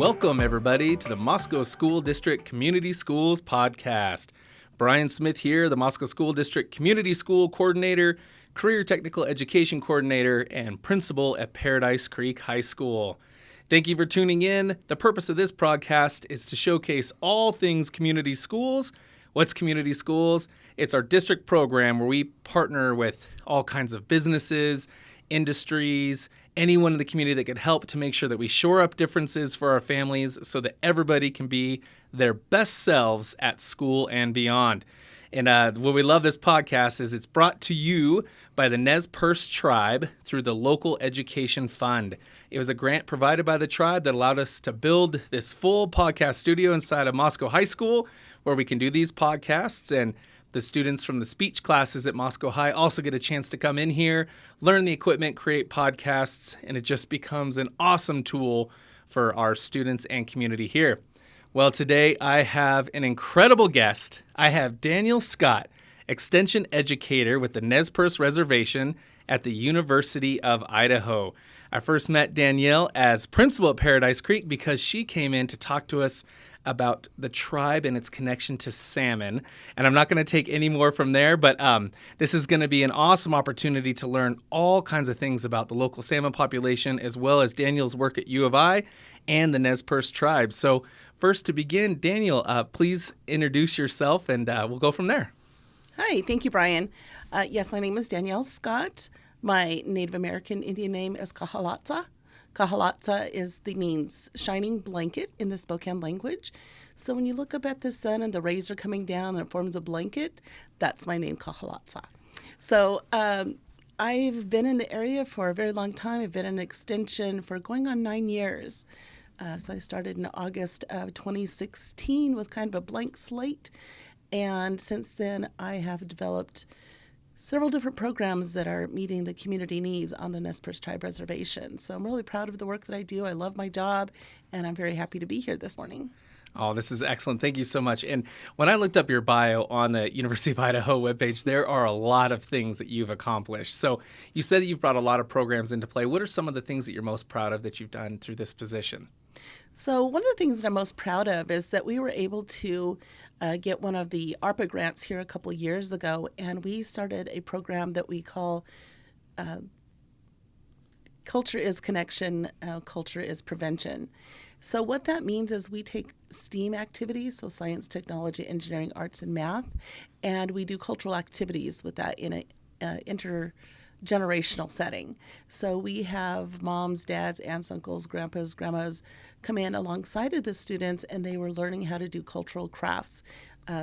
Welcome, everybody, to the Moscow School District Community Schools Podcast. Brian Smith here, the Moscow School District Community School Coordinator, Career Technical Education Coordinator, and Principal at Paradise Creek High School. Thank you for tuning in. The purpose of this podcast is to showcase all things community schools. What's community schools? It's our district program where we partner with all kinds of businesses, industries, anyone in the community that could help to make sure that we shore up differences for our families so that everybody can be their best selves at school and beyond. And what we love this podcast is it's brought to you by the Nez Perce Tribe through the Local Education Fund. It was a grant provided by the tribe that allowed us to build this full podcast studio inside of Moscow High School where we can do these podcasts, and the students from the speech classes at Moscow High also get a chance to come in here, learn the equipment, create podcasts, and it just becomes an awesome tool for our students and community here. Well, today I have an incredible guest. I have Danielle Scott, Extension Educator with the Nez Perce Reservation at the University of Idaho. I first met Danielle as principal at Paradise Creek because she came in to talk to us about the tribe and its connection to salmon. And I'm not going to take any more from there, but this is going to be an awesome opportunity to learn all kinds of things about the local salmon population, as well as Danielle's work at U of I and the Nez Perce Tribe. So first, to begin, Danielle, please introduce yourself, and we'll go from there. Hi, thank you, Brian. Yes, my name is Danielle Scott. My Native American Indian name is Kahalatsa. Kahalatsa means shining blanket in the Spokane language. So when you look up at the sun and the rays are coming down and it forms a blanket, that's my name, Kahalatsa. So I've been in the area for a very long time. I've been in extension for going on 9 years. So I started in August of 2016 with kind of a blank slate. And since then, I have developed several different programs that are meeting the community needs on the Nez Perce Tribe Reservation. So I'm really proud of the work that I do. I love my job, and I'm very happy to be here this morning. Oh, this is excellent. Thank you so much. And when I looked up your bio on the University of Idaho webpage, there are a lot of things that you've accomplished. So you said that you've brought a lot of programs into play. What are some of the things that you're most proud of that you've done through this position? So one of the things that I'm most proud of is that we were able to get one of the ARPA grants here a couple of years ago, and we started a program that we call Culture is Connection, Culture is Prevention. So what that means is we take STEAM activities, so science, technology, engineering, arts, and math, and we do cultural activities with that in an intergenerational setting. So we have moms, dads, aunts, uncles, grandpas, grandmas come in alongside of the students, and they were learning how to do cultural crafts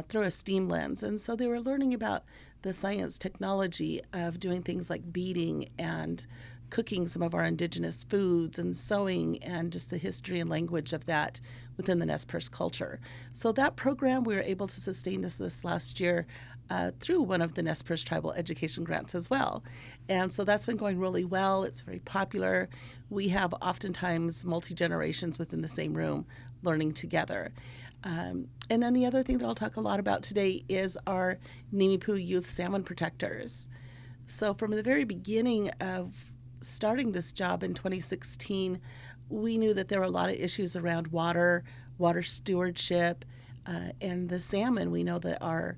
through a STEAM lens. And so they were learning about the science, technology of doing things like beading and cooking some of our indigenous foods and sewing, and just the history and language of that within the Nez Perce culture. So that program, we were able to sustain this last year through one of the Nez Perce Tribal Education grants as well. And so that's been going really well. It's very popular. We have oftentimes multi-generations within the same room learning together. And then the other thing that I'll talk a lot about today is our Nimipu Youth Salmon Protectors. So from the very beginning of starting this job in 2016, we knew that there were a lot of issues around water stewardship, and the salmon we know that are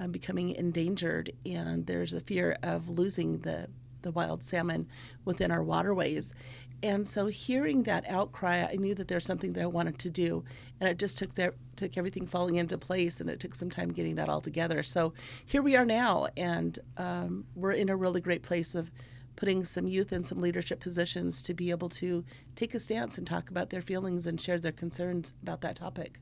becoming endangered, and there's a fear of losing the wild salmon within our waterways. And so hearing that outcry, I knew that there's something that I wanted to do, and it just took everything falling into place, and it took some time getting that all together. So here we are now, and we're in a really great place of putting some youth in some leadership positions to be able to take a stance and talk about their feelings and share their concerns about that topic.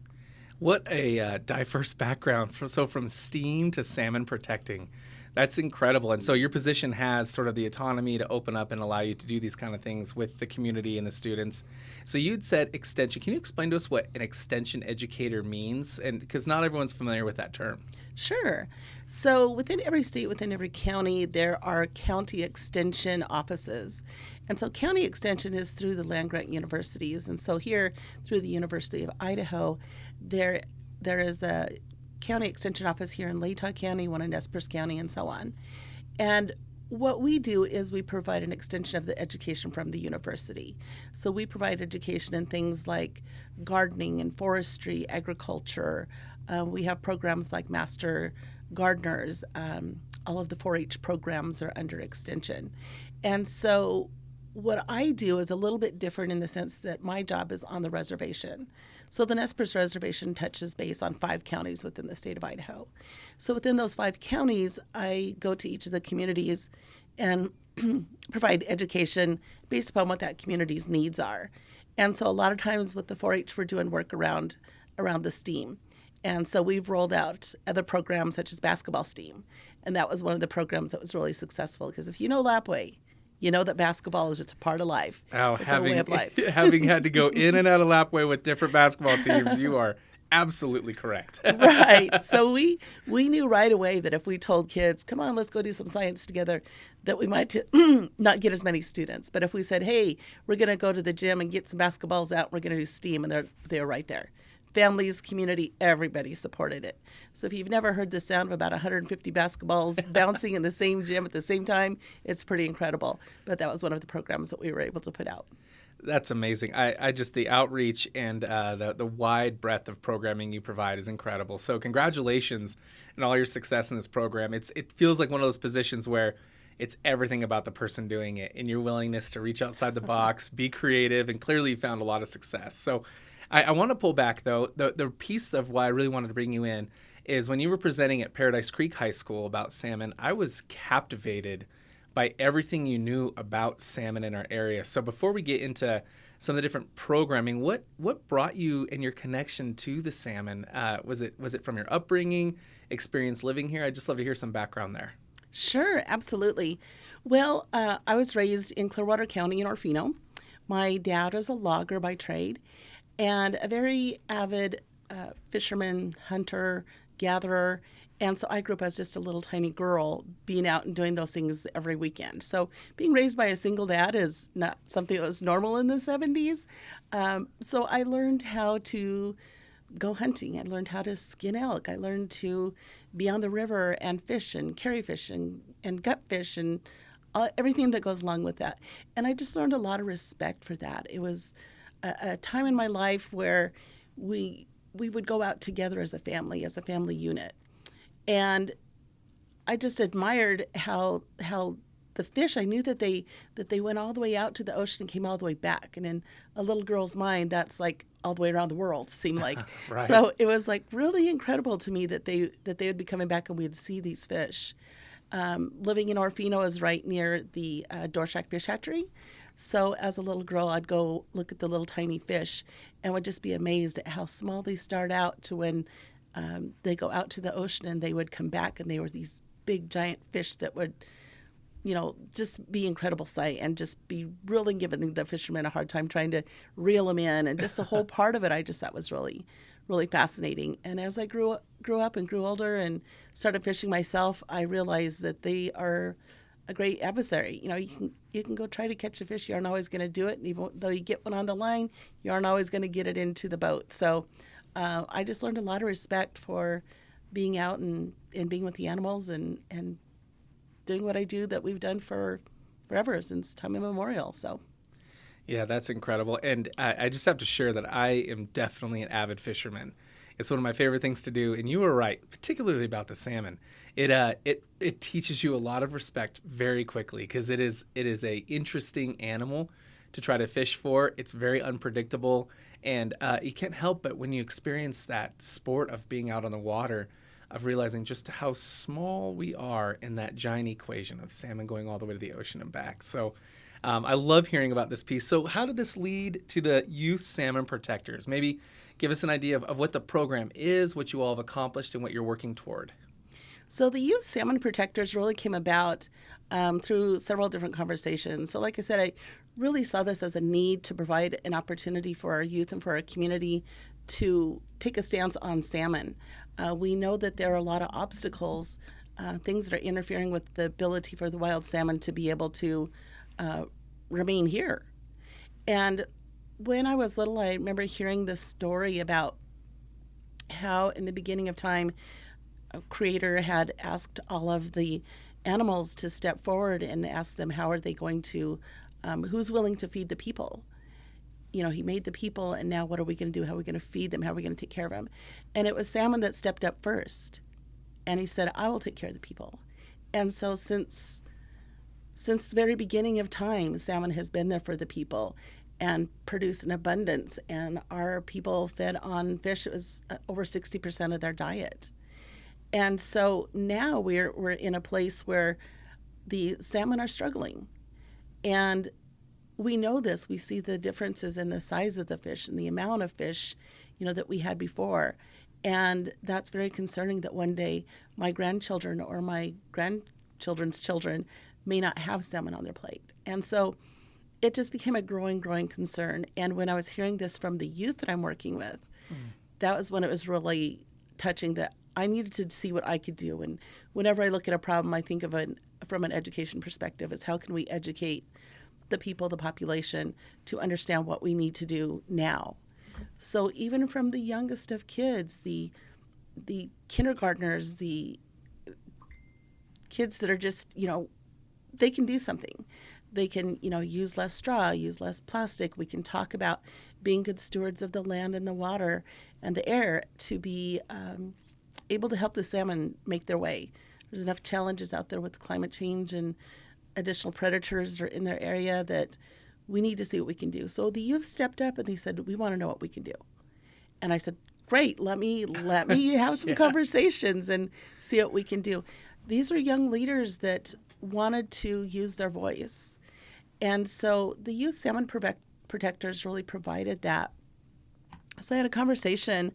What a diverse background. So from STEAM to salmon protecting. That's incredible. And so your position has sort of the autonomy to open up and allow you to do these kind of things with the community and the students. So you'd said extension. Can you explain to us what an extension educator means? And because not everyone's familiar with that term. Sure. So within every state, within every county, there are county extension offices. And so county extension is through the land-grant universities. And so here, through the University of Idaho, there is a county extension office here in Latah County, one in Nez Perce County, and so on. And what we do is we provide an extension of the education from the university. So we provide education in things like gardening and forestry, agriculture. We have programs like Master Gardeners. All of the 4-H programs are under extension. And so what I do is a little bit different in the sense that my job is on the reservation. So the Nez Perce Reservation touches base on 5 counties within the state of Idaho. So within those 5 counties, I go to each of the communities and provide education based upon what that community's needs are. And so a lot of times with the 4-H, we're doing work around the STEAM. And so we've rolled out other programs such as basketball STEAM. And that was one of the programs that was really successful because if you know Lapway, you know that basketball is just a part of life. Oh, it's a way of life. Having had to go in and out of Lapway with different basketball teams, you are absolutely correct. Right. So we knew right away that if we told kids, come on, let's go do some science together, that we might not get as many students. But if we said, hey, we're going to go to the gym and get some basketballs out, we're going to do STEAM, and they're right there. Families, community, everybody supported it. So if you've never heard the sound of about 150 basketballs bouncing in the same gym at the same time, it's pretty incredible. But that was one of the programs that we were able to put out. That's amazing. I just, the outreach and the wide breadth of programming you provide is incredible. So congratulations on all your success in this program. It feels like one of those positions where it's everything about the person doing it and your willingness to reach outside the box, be creative, and clearly you found a lot of success. So I want to pull back, though. The piece of why I really wanted to bring you in is when you were presenting at Paradise Creek High School about salmon, I was captivated by everything you knew about salmon in our area. So before we get into some of the different programming, what brought you and your connection to the salmon? Was it from your upbringing, experience living here? I'd just love to hear some background there. Sure, absolutely. Well, I was raised in Clearwater County in Orfino. My dad was a logger by trade and a very avid fisherman, hunter, gatherer. And so I grew up as just a little tiny girl being out and doing those things every weekend. So being raised by a single dad is not something that was normal in the 70s. So I learned how to go hunting. I learned how to skin elk. I learned to be on the river and fish and carry fish and gut fish and everything that goes along with that. And I just learned a lot of respect for that. It was a time in my life where we would go out together as a family unit. And I just admired how the fish, I knew that they went all the way out to the ocean and came all the way back. And in a little girl's mind, that's like all the way around the world, seemed like. Right. So it was like really incredible to me that they would be coming back and we'd see these fish. Living in Orfino is right near the Dorshak Fish Hatchery. So as a little girl, I'd go look at the little tiny fish and would just be amazed at how small they start out to when they go out to the ocean and they would come back and they were these big giant fish that would, just be incredible sight and just be really giving the fishermen a hard time trying to reel them in. And just the whole part of it, I just thought was really, really fascinating. And as I grew up and grew older and started fishing myself, I realized that they are a great adversary. You can go try to catch a fish. You aren't always going to do it. And even though you get one on the line, you aren't always going to get it into the boat. So I just learned a lot of respect for being out and being with the animals and doing what I do that we've done forever, since time immemorial. So, yeah, that's incredible. And I just have to share that I am definitely an avid fisherman. It's one of my favorite things to do. And you were right, particularly about the salmon. It teaches you a lot of respect very quickly because it is a interesting animal to try to fish for. It's very unpredictable. And you can't help but when you experience that sport of being out on the water, of realizing just how small we are in that giant equation of salmon going all the way to the ocean and back. So I love hearing about this piece. So how did this lead to the Youth Salmon Protectors? Maybe give us an idea of what the program is, what you all have accomplished, and what you're working toward. So the Youth Salmon Protectors really came about through several different conversations. So like I said, I really saw this as a need to provide an opportunity for our youth and for our community to take a stance on salmon. We know that there are a lot of obstacles, things that are interfering with the ability for the wild salmon to be able to remain here. And when I was little, I remember hearing this story about how in the beginning of time, a creator had asked all of the animals to step forward and ask them how are they going to, who's willing to feed the people. He made the people, and now what are we going to do? How are we going to feed them? How are we going to take care of them? And it was salmon that stepped up first. And he said, I will take care of the people. And so since the very beginning of time, salmon has been there for the people and produced an abundance. And our people fed on fish. It was over 60% of their diet. And so now we're in a place where the salmon are struggling. And we know this. We see the differences in the size of the fish and the amount of fish, that we had before. And that's very concerning that one day my grandchildren or my grandchildren's children may not have salmon on their plate. And so it just became a growing concern. And when I was hearing this from the youth that I'm working with, that was when it was really touching that I needed to see what I could do. And whenever I look at a problem, I think of it from an education perspective is how can we educate the people, the population, to understand what we need to do now. So even from the youngest of kids, the kindergartners, the kids that are just, they can do something. They can, use less straw, use less plastic. We can talk about being good stewards of the land and the water and the air to be able to help the salmon make their way. There's enough challenges out there with climate change and additional predators are in their area that we need to see what we can do. So the youth stepped up and they said, we want to know what we can do. And I said, great, let me have some conversations and see what we can do. These are young leaders that wanted to use their voice. And so the Youth Salmon Protectors really provided that. So I had a conversation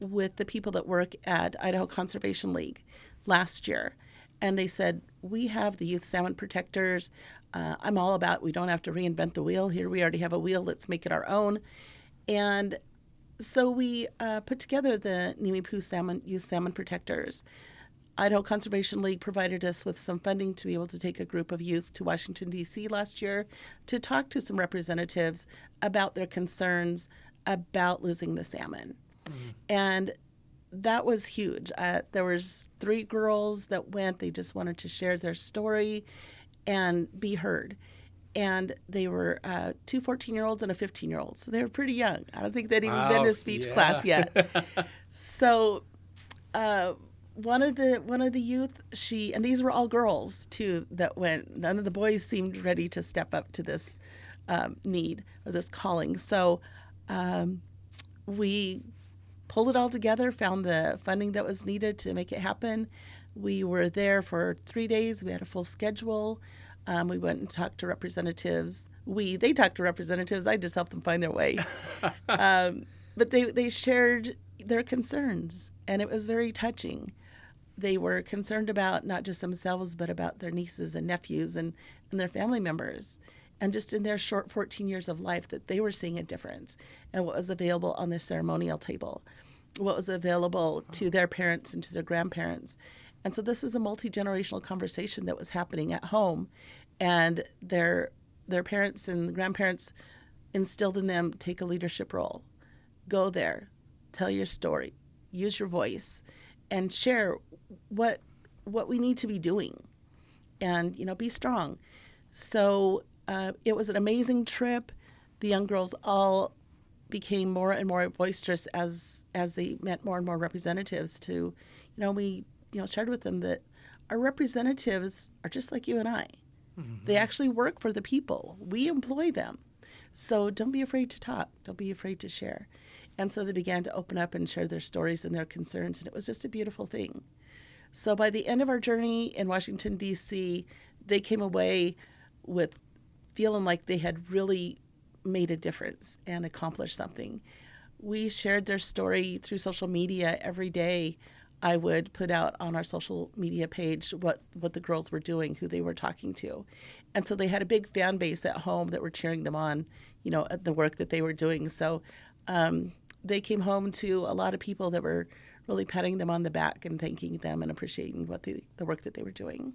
with the people that work at Idaho Conservation League last year. And they said, we have the Youth Salmon Protectors. I'm all about we don't have to reinvent the wheel. Here we already have a wheel. Let's make it our own. And so we put together the Youth Salmon Protectors. Idaho Conservation League provided us with some funding to be able to take a group of youth to Washington, D.C. last year to talk to some representatives about their concerns about losing the salmon. And that was huge. There was 3 girls that went. They just wanted to share their story and be heard. And they were 2 14-year-olds and a 15-year-old. So they were pretty young. I don't think they'd even been to speech class yet. So one of the youth, and these were all girls too that went. None of the boys seemed ready to step up to this need or this calling. So we pulled it all together, found the funding that was needed to make it happen. We were there for 3 days. We had a full schedule. We went and talked to representatives. They talked to representatives. I just helped them find their way. But they shared their concerns, and it was very touching. They were concerned about not just themselves, but about their nieces and nephews and their family members. And just in their short 14 years of life that they were seeing a difference and what was available on their ceremonial table, what was available to their parents and to their grandparents. And so this was a multi-generational conversation that was happening at home. And their parents and grandparents instilled in them, take a leadership role. Go there, tell your story, use your voice, and share what we need to be doing. And, be strong. So it was an amazing trip. The young girls all became more and more boisterous as they met more and more representatives to, we shared with them that our representatives are just like you and I. Mm-hmm. They actually work for the people. We employ them. So don't be afraid to talk. Don't be afraid to share. And so they began to open up and share their stories and their concerns, and it was just a beautiful thing. So by the end of our journey in Washington, D.C., they came away with feeling like they had really made a difference and accomplished something. We shared their story through social media every day. I would put out on our social media page what the girls were doing, who they were talking to. And so they had a big fan base at home that were cheering them on, at the work that they were doing. So they came home to a lot of people that were really patting them on the back and thanking them and appreciating the work that they were doing.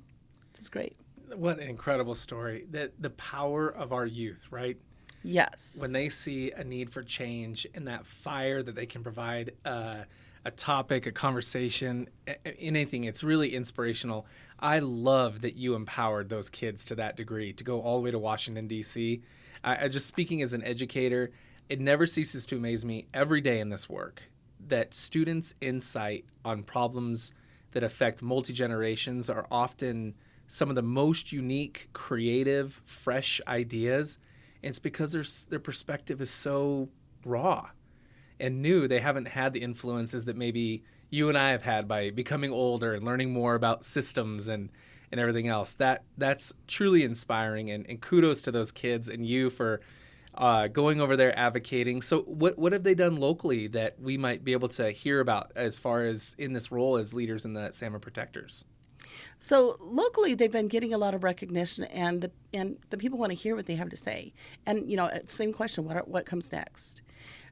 It was great. What an incredible story. The power of our youth, right? Yes. When they see a need for change and that fire that they can provide a topic, a conversation, anything, it's really inspirational. I love that you empowered those kids to that degree to go all the way to Washington, D.C. I just speaking as an educator, it never ceases to amaze me every day in this work that students' insight on problems that affect multi-generations are often some of the most unique, creative, fresh ideas. And it's because their perspective is so raw and new. They haven't had the influences that maybe you and I have had by becoming older and learning more about systems and everything else. That's truly inspiring, and kudos to those kids and you for going over there advocating. So what have they done locally that we might be able to hear about as far as in this role as leaders in the Salmon Protectors? So locally, they've been getting a lot of recognition, and the people want to hear what they have to say. And same question: what comes next?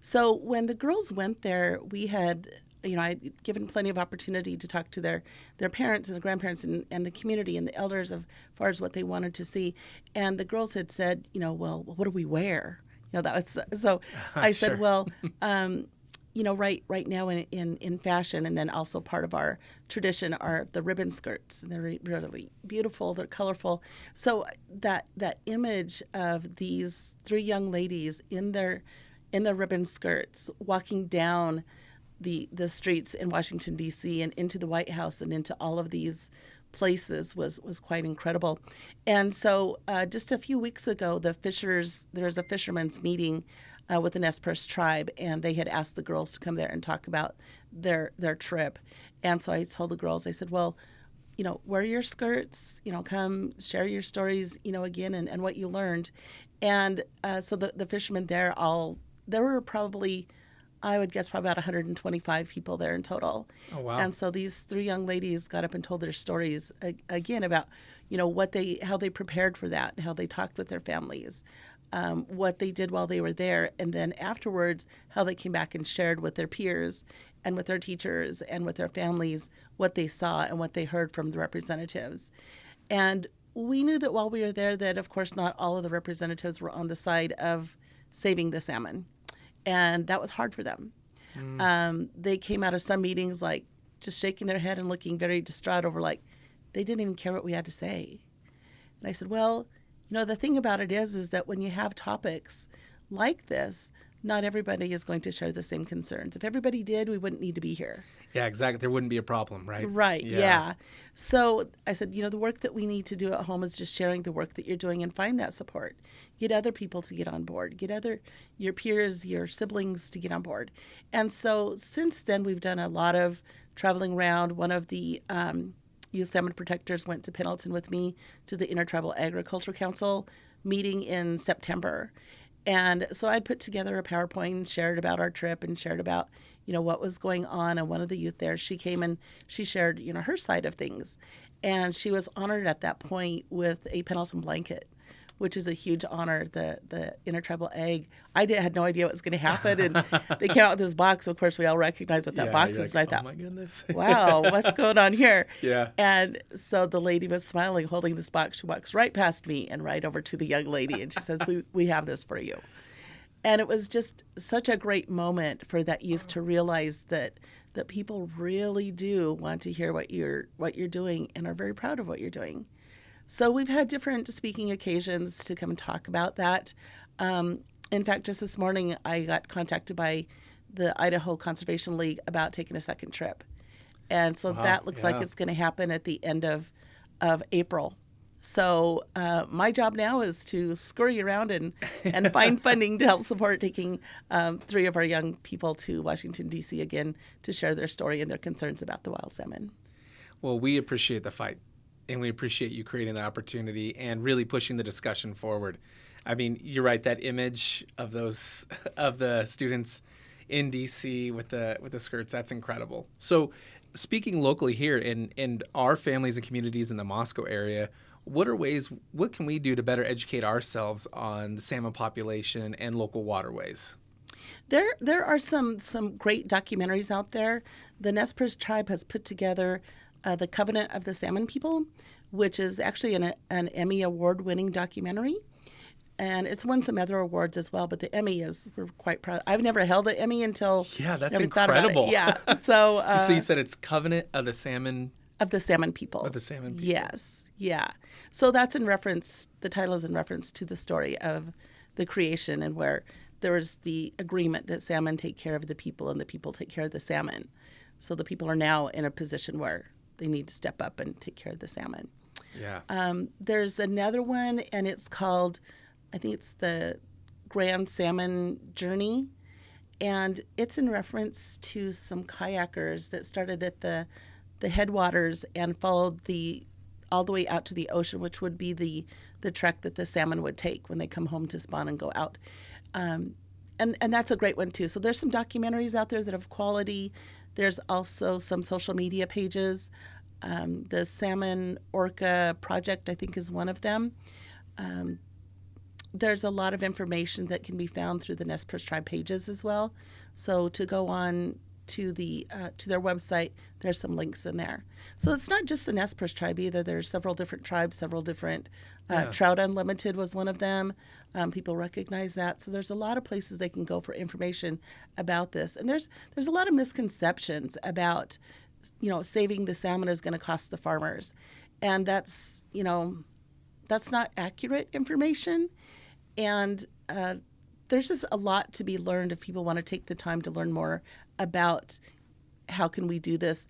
So when the girls went there, we had I'd given plenty of opportunity to talk to their parents and the grandparents and the community and the elders as far as what they wanted to see. And the girls had said, well, what do we wear? That was so. I said, Sure. well. Right now in fashion, and then also part of our tradition are the ribbon skirts. And they're really beautiful. They're colorful. So that image of these three young ladies in their ribbon skirts walking down the streets in Washington, D.C. and into the White House and into all of these places was quite incredible. And so just a few weeks ago, there was a fishermen's meeting with the Nez Perce Tribe, and they had asked the girls to come there and talk about their trip. And so I told the girls, I said, well, wear your skirts, come share your stories, again, and what you learned. And so the fishermen there were probably, I would guess, probably about 125 people there in total. Oh, wow. And so these three young ladies got up and told their stories again about, how they prepared for that, how they talked with their families, what they did while they were there, and then afterwards, how they came back and shared with their peers and with their teachers and with their families what they saw and what they heard from the representatives. And we knew that while we were there that, of course, not all of the representatives were on the side of saving the salmon. And that was hard for them. They came out of some meetings like just shaking their head and looking very distraught over they didn't even care what we had to say. And I said, well, the thing about it is that when you have topics like this, not everybody is going to share the same concerns. If everybody did, we wouldn't need to be here. Yeah, exactly. There wouldn't be a problem, right? Right, yeah. So I said, the work that we need to do at home is just sharing the work that you're doing and find that support. Get other people to get on board. Get your peers, your siblings to get on board. And so since then, we've done a lot of traveling around. One of the Youth Salmon Protectors went to Pendleton with me to the Intertribal Agriculture Council meeting in September. And so I'd put together a PowerPoint and shared about our trip and shared about, what was going on. And one of the youth there, she came and she shared, her side of things. And she was honored at that point with a Pendleton blanket, which is a huge honor, the Intertribal Ag. I had no idea what was going to happen. And they came out with this box. Of course, we all recognize what that box is. And I thought, oh my goodness. wow, what's going on here? Yeah. And so the lady was smiling, holding this box. She walks right past me and right over to the young lady. And she says, we have this for you. And it was just such a great moment for that youth to realize that people really do want to hear what you're doing and are very proud of what you're doing. So we've had different speaking occasions to come and talk about that. In fact, just this morning, I got contacted by the Idaho Conservation League about taking a second trip. And so that looks like it's going to happen at the end of April. So my job now is to scurry around and find funding to help support taking three of our young people to Washington, D.C. again to share their story and their concerns about the wild salmon. Well, we appreciate the fight, and we appreciate you creating the opportunity and really pushing the discussion forward. I mean, you're right, that image of the students in D.C. with the skirts, that's incredible. So speaking locally here in our families and communities in the Moscow area, what can we do to better educate ourselves on the salmon population and local waterways? There are some great documentaries out there. The Nez Perce Tribe has put together the Covenant of the Salmon People, which is actually an Emmy Award-winning documentary. And it's won some other awards as well, but the Emmy we're quite proud. I've never held an Emmy until that's never thought about it. incredible. Yeah. So you said it's Covenant of the Salmon Of the salmon people. Of the salmon people. Yes. Yeah. So that's in reference, the title is in reference to the story of the creation and where there was the agreement that salmon take care of the people and the people take care of the salmon. So the people are now in a position where they need to step up and take care of the salmon. Yeah. There's another one, and it's called, I think it's the Grand Salmon Journey. And it's in reference to some kayakers that started at the headwaters and followed all the way out to the ocean, which would be the trek that the salmon would take when they come home to spawn and go out. And that's a great one too. So there's some documentaries out there that have quality. There's also some social media pages. The Salmon Orca Project, I think, is one of them. There's a lot of information that can be found through the Nez Perce Tribe pages as well. So to go on to their website, there's some links in there. So it's not just the Nez Perce Tribe either. There's several different tribes, several different Trout Unlimited was one of them. People recognize that. So there's a lot of places they can go for information about this. And there's a lot of misconceptions about, saving the salmon is going to cost the farmers. And that's not accurate information. And there's just a lot to be learned if people want to take the time to learn more about how can we do this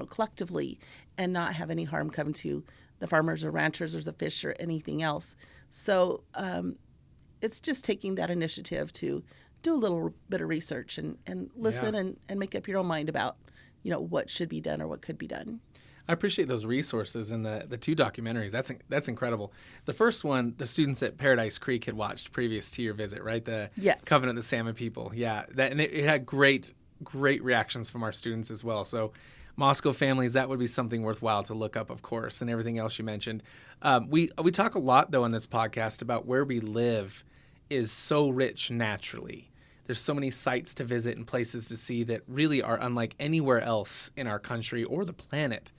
collectively and not have any harm come to the farmers or ranchers or the fish or anything else. So it's just taking that initiative to do a little bit of research and listen and make up your own mind about what should be done or what could be done. I appreciate those resources and the two documentaries. That's incredible. The first one, the students at Paradise Creek had watched previous to your visit, right? The Yes. Covenant of the Salmon People. Yeah, and it had great reactions from our students as well. So Moscow families, that would be something worthwhile to look up, of course, and everything else you mentioned. We talk a lot, though, on this podcast about where we live is so rich naturally. There's so many sites to visit and places to see that really are unlike anywhere else in our country or the planet.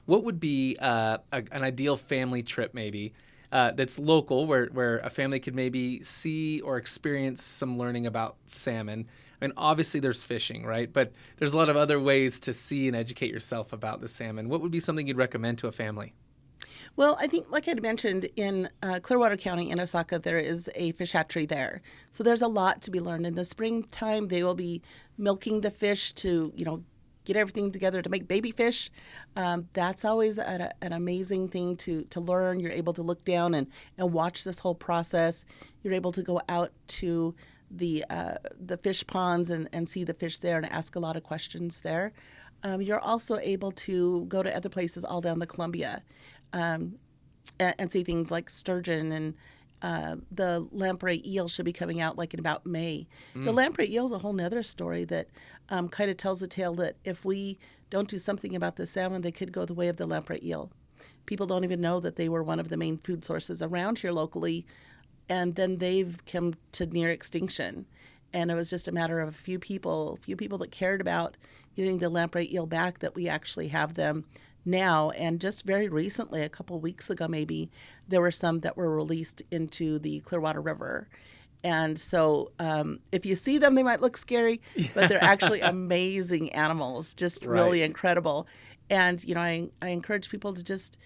What would be an ideal family trip maybe that's local where a family could maybe see or experience some learning about salmon? I mean, obviously there's fishing, right? But there's a lot of other ways to see and educate yourself about the salmon. What would be something you'd recommend to a family? Well, I think, like I had mentioned, in Clearwater County in Osaka, there is a fish hatchery there. So there's a lot to be learned. In the springtime, they will be milking the fish to, get everything together to make baby fish. That's always an amazing thing to learn. You're able to look down and watch this whole process. You're able to go out to the fish ponds and see the fish there and ask a lot of questions there. You're also able to go to other places all down the Columbia and see things like sturgeon, and the lamprey eel should be coming out like in about May. The lamprey eel is a whole nother story that kind of tells a tale that if we don't do something about the salmon, they could go the way of the lamprey eel. People don't even know that they were one of the main food sources around here locally, and then they've come to near extinction. And it was just a matter of a few people that cared about getting the lamprey eel back, that we actually have them now. And just very recently, a couple weeks ago maybe, there were some that were released into the Clearwater River. And so if you see them, they might look scary, but they're actually amazing animals, just really incredible. And, I encourage people to just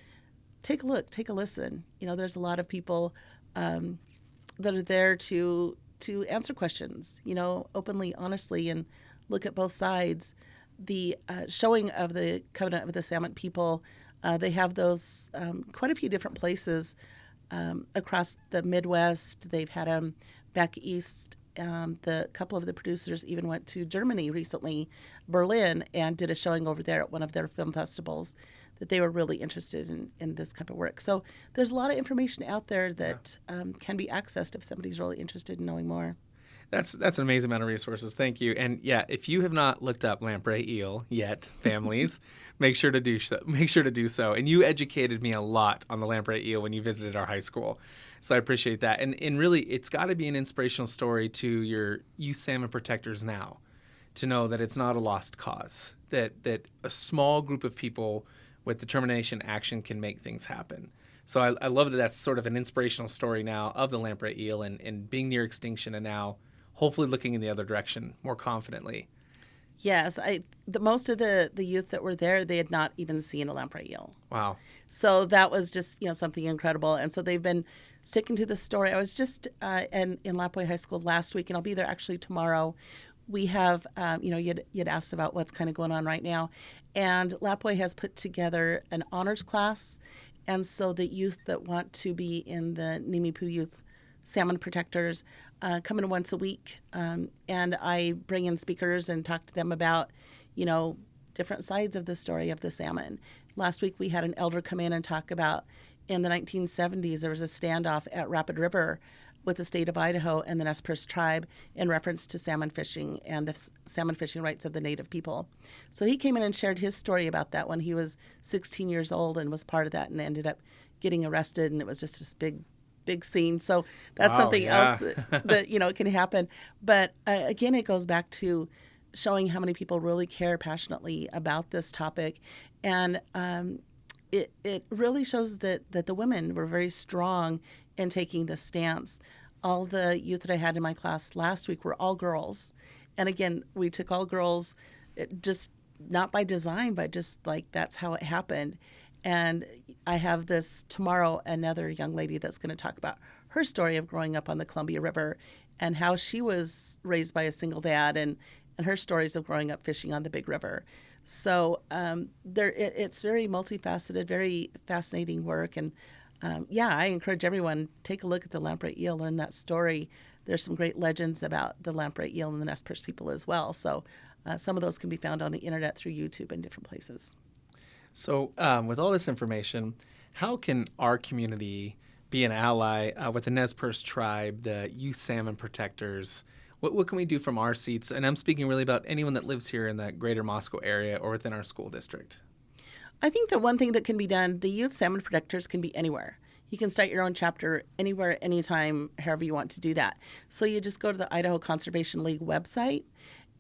take a look, take a listen. There's a lot of people that are there to answer questions, openly, honestly, and look at both sides. The showing of the Covenant of the Salmon People, they have those quite a few different places across the Midwest. They've had them back east. The couple of the producers even went to Germany recently, Berlin, and did a showing over there at one of their film festivals, that they were really interested in this type of work. So there's a lot of information out there that can be accessed if somebody's really interested in knowing more. That's an amazing amount of resources. Thank you. And yeah, if you have not looked up lamprey eel yet, families, make sure to do so. Make sure to do so. And you educated me a lot on the lamprey eel when you visited our high school. So I appreciate that. And really, it's got to be an inspirational story to your Youth Salmon Protectors now, to know that it's not a lost cause, that a small group of people with determination, action can make things happen. So I love that that's sort of an inspirational story now of the lamprey eel and being near extinction, and now hopefully looking in the other direction more confidently. Yes, most of the youth that were there, they had not even seen a lamprey eel. Wow. So that was just, something incredible. And so they've been sticking to the story. I was just in Lapwai High School last week, and I'll be there actually tomorrow. We have, you'd asked about what's kind of going on right now. And Lapwai has put together an honors class. And so the youth that want to be in the Nimipu Youth Salmon Protectors come in once a week. And I bring in speakers and talk to them about, different sides of the story of the salmon. Last week we had an elder come in and talk about in the 1970s there was a standoff at Rapid River with the state of Idaho and the Nez Perce Tribe in reference to salmon fishing and the salmon fishing rights of the native people. So he came in and shared his story about that when he was 16 years old and was part of that and ended up getting arrested, and it was just this big scene. So that's something else that can happen. But again, it goes back to showing how many people really care passionately about this topic. And it really shows that the women were very strong in taking this stance. All the youth that I had in my class last week were all girls. And again, we took all girls, just not by design, but just like that's how it happened. And I have this tomorrow, another young lady that's going to talk about her story of growing up on the Columbia River and how she was raised by a single dad and her stories of growing up fishing on the Big River. So it's very multifaceted, very fascinating work. And I encourage everyone, take a look at the lamprey eel, learn that story. There's some great legends about the lamprey eel and the Nez Perce people as well. So some of those can be found on the internet through YouTube and different places. So with all this information, how can our community be an ally with the Nez Perce Tribe, the Youth Salmon Protectors? What can we do from our seats? And I'm speaking really about anyone that lives here in the greater Moscow area or within our school district. I think that one thing that can be done, the Youth Salmon Protectors can be anywhere. You can start your own chapter anywhere, anytime, however you want to do that. So you just go to the Idaho Conservation League website,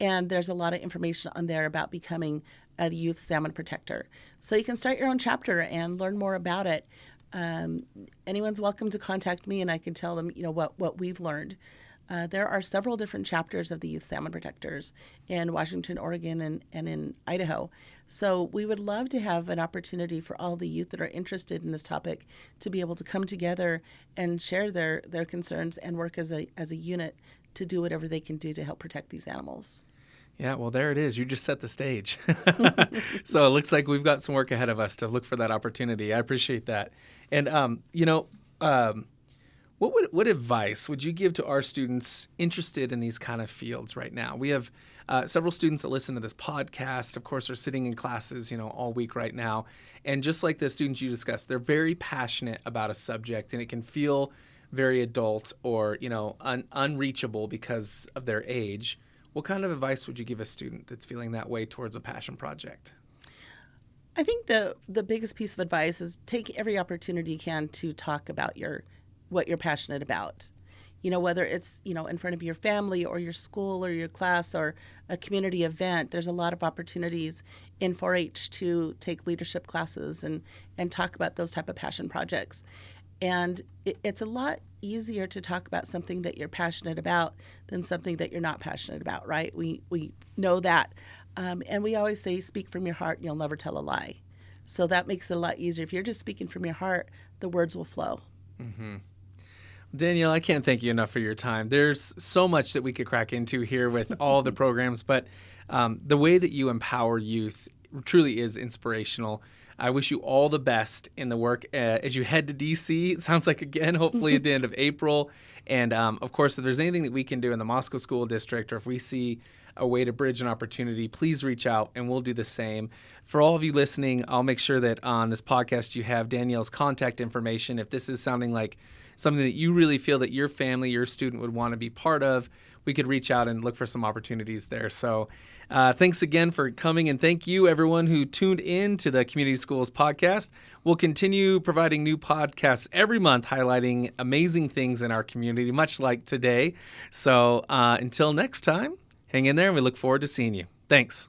and there's a lot of information on there about becoming a Youth Salmon Protector. So you can start your own chapter and learn more about it. Anyone's welcome to contact me, and I can tell them, what we've learned. There are several different chapters of the Youth Salmon Protectors in Washington, Oregon, and in Idaho. So we would love to have an opportunity for all the youth that are interested in this topic to be able to come together and share their concerns and work as a unit to do whatever they can do to help protect these animals. Yeah, well, there it is. You just set the stage. So it looks like we've got some work ahead of us to look for that opportunity. I appreciate that. And, what advice would you give to our students interested in these kind of fields right now? We have several students that listen to this podcast, of course, are sitting in classes, all week right now. And just like the students you discussed, they're very passionate about a subject, and it can feel very adult or, unreachable because of their age. What kind of advice would you give a student that's feeling that way towards a passion project? I think the biggest piece of advice is take every opportunity you can to talk about what you're passionate about. Whether it's, in front of your family or your school or your class or a community event, there's a lot of opportunities in 4-H to take leadership classes and talk about those type of passion projects. And it's a lot easier to talk about something that you're passionate about than something that you're not passionate about, right? We know that. And we always say, speak from your heart and you'll never tell a lie. So that makes it a lot easier. If you're just speaking from your heart, the words will flow. Mm-hmm. Danielle, I can't thank you enough for your time. There's so much that we could crack into here with all the programs, but the way that you empower youth truly is inspirational. I wish you all the best in the work as you head to D.C. It sounds like, again, hopefully at the end of April. And, of course, if there's anything that we can do in the Moscow School District, or if we see a way to bridge an opportunity, please reach out and we'll do the same. For all of you listening, I'll make sure that on this podcast you have Danielle's contact information. If this is sounding like something that you really feel that your family, your student would want to be part of, we could reach out and look for some opportunities there. So thanks again for coming, and thank you everyone who tuned in to the Community Schools podcast. We'll continue providing new podcasts every month highlighting amazing things in our community, much like today. So until next time, hang in there, and we look forward to seeing you. Thanks.